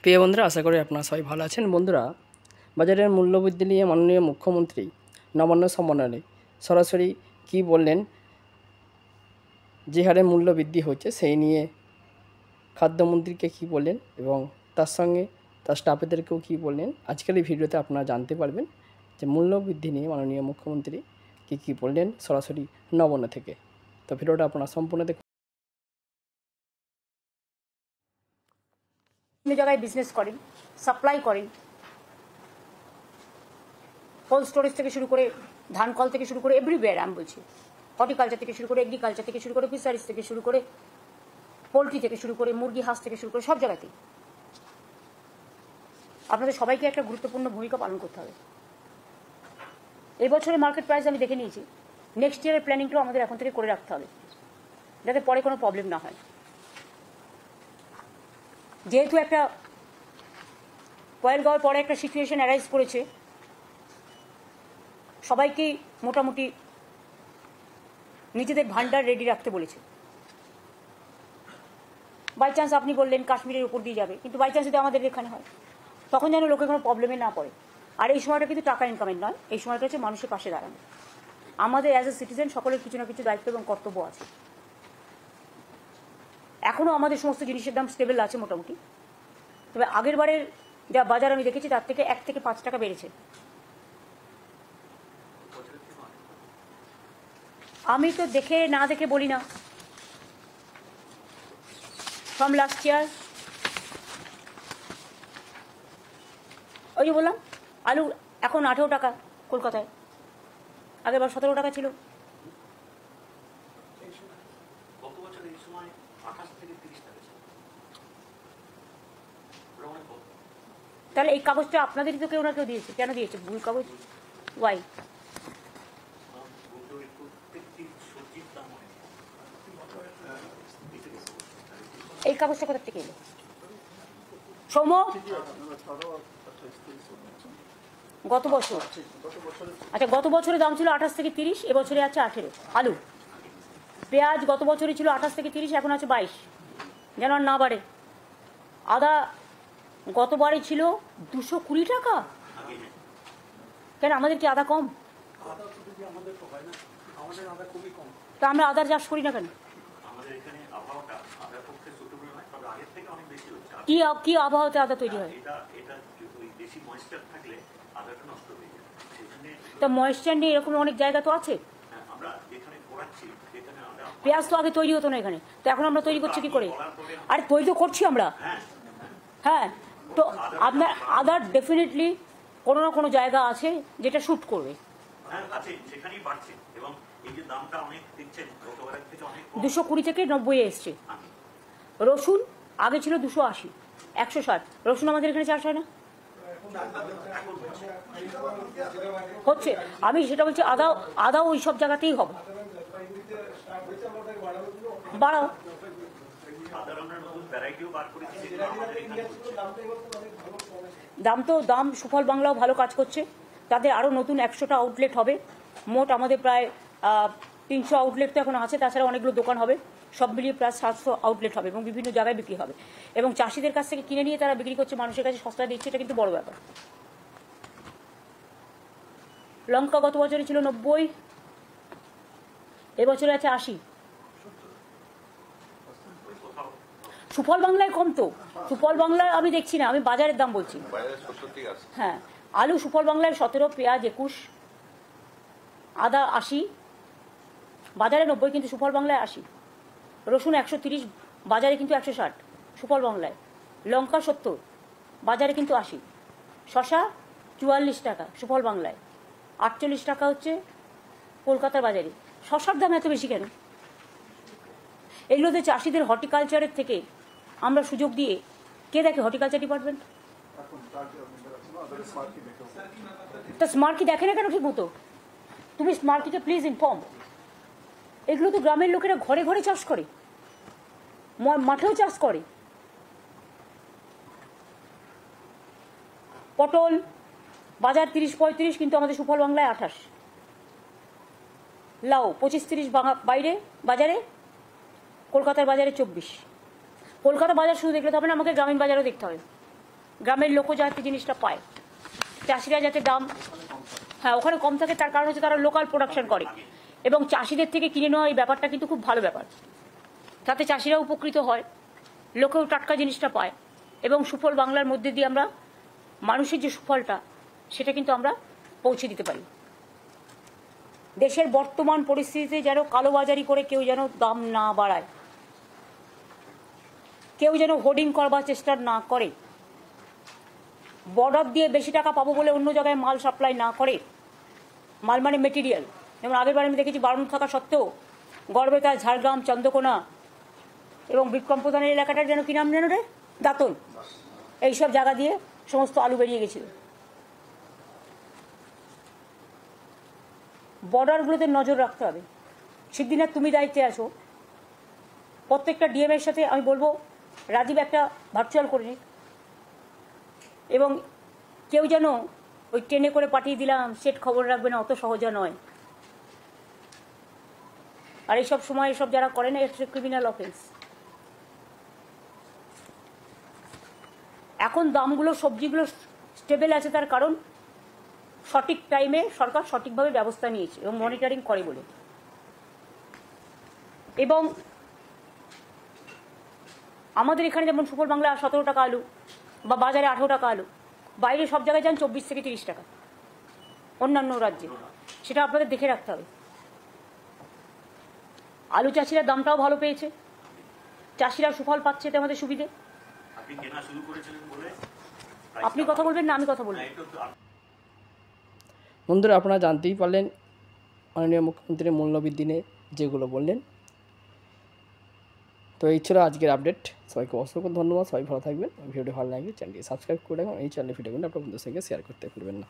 প্রিয় বন্ধুরা, আশা করি আপনারা সবাই ভালো আছেন। বন্ধুরা, বাজারের মূল্যবৃদ্ধি নিয়ে মাননীয় মুখ্যমন্ত্রী নবান্ন সম্মেলনে সরাসরি কী বললেন, যে হারে মূল্য বৃদ্ধি হচ্ছে সেই নিয়ে খাদ্যমন্ত্রীকে কী বললেন এবং তার সঙ্গে তার স্টাফেদেরকেও কী বললেন, আজকের এই ভিডিওতে আপনারা জানতে পারবেন যে মূল্য বৃদ্ধি নিয়ে মাননীয় মুখ্যমন্ত্রী কী বললেন সরাসরি নবান্ন থেকে। তো ভিডিওটা আপনারা সম্পূর্ণ দেখুন। বিভিন্ন জায়গায় বিজনেস করেন, সাপ্লাই করেন, কোল্ড স্টোরেজ থেকে শুরু করে ধান কল থেকে শুরু করে এভরিওয়্যার, আমি বলছি হর্টিকালচার থেকে শুরু করে এগ্রিকালচার থেকে শুরু করে ফিশারিজ থেকে শুরু করে পোলট্রি থেকে শুরু করে মুরগি হাঁস থেকে শুরু করে সব জায়গাতেই আপনাদের সবাইকে একটা গুরুত্বপূর্ণ ভূমিকা পালন করতে হবে। এই বছরের মার্কেট প্রাইস আমি দেখে নিয়েছি, নেক্সট ইয়ারের প্ল্যানিংটাও আমাদের এখন থেকে করে রাখতে হবে যাতে পরে কোনো প্রবলেম না হয়। যেহেতু একটা পয়েলগাঁওয়ের পরে একটা সিচুয়েশন অ্যারাইজ করেছে, সবাইকেই মোটামুটি নিজেদের ভান্ডার রেডি রাখতে বলেছে। বাই চান্স আপনি বললেন কাশ্মীরের উপর দিয়ে যাবে, কিন্তু বাই চান্স যদি আমাদের এখানে হয় তখন যেন লোকের কোনো প্রবলেমে না পড়ে। আর এই সময়টা কিন্তু টাকা ইনকামের নয়, এই সময়টা হচ্ছে মানুষের পাশে দাঁড়ানো। আমাদের অ্যাজ এ সিটিজেন সকলের কিছু না কিছু দায়িত্ব এবং কর্তব্য আছে। এখনও আমাদের সমস্ত জিনিসের দাম স্টেবল আছে মোটামুটি, তবে আগের বারের যা বাজার আমি দেখেছি তার থেকে 1 থেকে 5 টাকা বেড়েছে। আমি তো দেখে না দেখে বলি না, ফ্রম লাস্ট ইয়ার ওই যে বললাম আলু এখন 18 টাকা কলকাতায়, আগের বার 17 টাকা ছিল। তাহলে এই কাগজটা আপনাদেরই তো কেউ না কেউ দিয়েছে, কেন দিয়েছে ভুল কাগজ? ওয়াই? এই কাগজটা কোথা থেকে এলো সৌম? গত বছর, আচ্ছা গত বছরের দাম ছিল 28 থেকে 30, এবছরে আছে 18। আলু পেঁয়াজ গত বছরই ছিল 28 থেকে 30, এখন আছে 22, যেন আর না বাড়ে। আদা গতবারে ছিল 220 টাকা, কেন আমাদের কি আদা কম? তা আমরা আদার চাষ করি না কেন? কি আবহাওয়াতে আদা তৈরি হয়? তা ময়েশ্চার নিয়ে এরকম অনেক জায়গা তো আছে। পেঁয়াজ তো আগে তৈরি হতো না এখানে, তো এখন আমরা তৈরি করছি কি করে? আরে তৈরি তো করছি আমরা, হ্যাঁ। তো আপনার আদার ডেফিনেটলি কোনো না কোনো জায়গা আছে যেটা শুট করবে। 220 থেকে 90 এসছে। রসুন আগে ছিল 280, 160। রসুন আমাদের এখানে চাষ হয় না, হচ্ছে। আমি সেটা বলছি, আদাও ওই সব জায়গাতেই হবে, বাড়াও। দাম সুফল বাংলাও ভালো কাজ করছে, তাদের আরও নতুন 100টা আউটলেট হবে। মোট আমাদের প্রায় 300 আউটলেট তো এখন আছে, তাছাড়া অনেকগুলো দোকান হবে, সব মিলিয়ে প্রায় 700 আউটলেট হবে এবং বিভিন্ন জায়গায় বিক্রি হবে। এবং চাষিদের কাছ থেকে কিনে নিয়ে তারা বিক্রি করছে, মানুষের কাছে সস্তায় দিচ্ছে, এটা কিন্তু বড় ব্যাপার। লঙ্কা গত বছরে ছিল 90, এবছরে আছে 80। সুফল বাংলায় কম তো, সুফল বাংলায় আমি দেখছি না, আমি বাজারের দাম বলছি। হ্যাঁ, আলু সুফল বাংলায় 17, পেঁয়াজ 21, আদা 80, বাজারে 90 কিন্তু সুফল বাংলায় 80। রসুন 130, বাজারে কিন্তু 160 সুফল বাংলায়। লঙ্কা 70, বাজারে কিন্তু 80। শশা 44 টাকা সুফল বাংলায়, 48 টাকা হচ্ছে কলকাতার বাজারে। শশার দাম এত বেশি কেন? এগুলোতে চাষিদের হর্টিকালচারের থেকে আমরা সুযোগ দিয়ে, কে দেখে? Horticulture department. তা স্মার্কি দেখে না কেন ঠিক মতো? তুমি স্মার্কিকে প্লিজ ইনফর্ম। এগুলো তো গ্রামের লোকেরা ঘরে ঘরে চাষ করে, মাঠেও চাষ করে। পটল বাজার 30-35, কিন্তু আমাদের সুফল বাংলায় 28। লাউ 25-30 বাইরে বাজারে, কলকাতার বাজারে 24। কলকাতা বাজার শুধু দেখলে তো হবে না, আমাকে গ্রামীণ বাজারও দেখতে হবে। গ্রামের লোকও যাতে জিনিসটা পায়, চাষিরা যাতে দাম, হ্যাঁ ওখানে কম থাকে, তার কারণ হচ্ছে তারা লোকাল প্রোডাকশন করে এবং চাষিদের থেকে কিনে নেওয়া এই ব্যাপারটা কিন্তু খুব ভালো ব্যাপার। তাতে চাষিরা উপকৃত হয়, লোকেও টাটকা জিনিসটা পায় এবং সুফল বাংলার মধ্যে দিয়ে আমরা মানুষের যে সুফলটা সেটা কিন্তু আমরা পৌঁছে দিতে পারি। দেশের বর্তমান পরিস্থিতিতে যেন কালোবাজারি করে কেউ যেন দাম না বাড়ায়, কেউ যেন হোর্ডিং করবার চেষ্টা না করে, বর্ডার দিয়ে বেশি টাকা পাবো বলে অন্য জায়গায় মাল সাপ্লাই না করে। মাল মানে মেটেরিয়াল, যেমন আগেরবার আমি দেখেছি বারণ থাকা সত্ত্বেও গড়বেতা, ঝাড়গ্রাম, চন্দ্রকোনা এবং বিক্রম প্রধানের এলাকাটার যেন কি নাম যেন রে, দাঁতন, এইসব জায়গা দিয়ে সমস্ত আলু বেরিয়ে গেছিল। বর্ডারগুলোতে নজর রাখতে হবে। সিদ্ধিনাথ তুমি দায়িত্বে আছো, প্রত্যেকটা ডিএমের সাথে আমি বলবো রাজীব একটা ভার্চুয়াল করে নিক এবং কেউ যেন ওই ট্রেনে করে পাঠিয়ে দিলাম সেট খবর রাখবে না, অত সহজা নয়। আর এইসব সময় এসব যারা করে না এটা ক্রিমিনাল অফেন্স। এখন দামগুলো সবজিগুলো স্টেবল আছে, তার কারণ সঠিক টাইমে সরকার সঠিকভাবে ব্যবস্থা নিয়েছে এবং মনিটরিং করে বলে। এবং আমাদের এখানে যেমন সুফল বাংলা 17 টাকা আলু বা বাজারে 18 টাকা আলু, বাইরে সব জায়গায় যান 24 থেকে 30 টাকা অন্যান্য রাজ্যে, সেটা আপনাদের দেখে রাখতে হবে। আলু চাষিরা দামটাও ভালো পেয়েছে, চাষিরা সুফল পাচ্ছে, এতে আমাদের সুবিধে। আপনি কথা বলবেন না আমি কথা বলবো? বন্ধুরা, আপনারা জানতেই পারলেন মাননীয় মুখ্যমন্ত্রীর মূল্যবৃদ্ধি নিয়ে যেগুলো বললেন। তো এই ছিল আজকের আপডেট। সবাইকে অসংখ্য ধন্যবাদ, সবাই ভালো থাকবেন। ভিডিওটি ভালো লাগলে চ্যানেলটি সাবস্ক্রাইব করে রাখবেন, এই চ্যানেলের ভিডিওগুলো আপনার বন্ধুদের সঙ্গে শেয়ার করতে ভুলবেন না।